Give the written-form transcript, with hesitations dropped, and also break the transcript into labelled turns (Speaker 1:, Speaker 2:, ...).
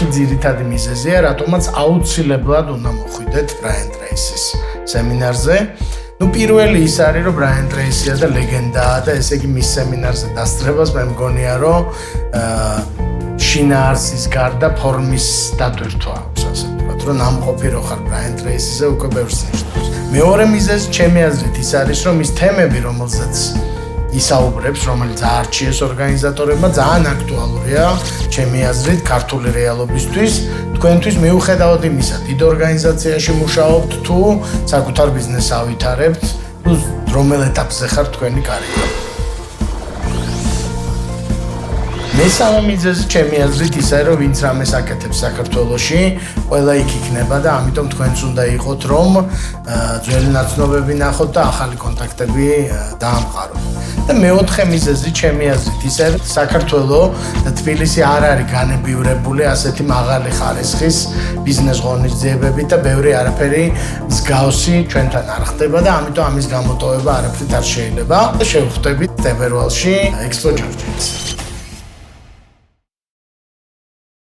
Speaker 1: 4 ძირითადი მიზეზია, რატომაც აუცილებლად უნდა მოხვიდეთ Brian Tracy-ის სემინარზე. პირველი ის არის, რომ Brian Tracy-ა და ლეგენდაა და ესე იგი მის სემინარზე დასწრებას მე მგონია, რომ შინაარსის გარდა ფორმის დატვირთვა აქვს, ასე ვთქვათ, რომ ნამყოფი რო ხარ Brian Tracy-ზე უკვე ბევრს ნიშნავს. მეორე მიზეზი ჩემი აზრით ის არის, რომ ის თემები, რომელზეც ისაუბრებს, რომელიც აარჩიეს ორგანიზატორებმა, ძალიან აქტუალურია, ჩემი აზრით, ქართული რეალობისთვის. თქვენთვის მიუხედავად იმისა, დიდ ორგანიზაციაში მუშაობთ თუ საკუთარ ბიზნესს ავითარებთ, თუ რომელ ეტაპზე ხართ თქვენი კარიერა. მესამე მიზეზი ჩემი აზრით ისაა, რომ ვინც რამეს აკეთებს საქართველოში, ყველა იქ იქნება და ამიტომ თქვენც უნდა იყოთ, რომ ძველი ნაცნობები ნახოთ და ახალი კონტაქტები დაამყაროთ. და მეოთხე მიზეზი ჩემი აზრით ისაა, რომ საქართველო და თბილისი არ არის განებივრებული ასეთი მაღალი ხარისხის ბიზნეს ღონისძიებებით და ბევრი არაფერი მსგავსი ჩვენთან არ ხდება და ამიტომ ამის გამოტოვება არაფრით არ შეიძლება. შევხვდებით თებერვალში ექსპო ჯორჯეთს.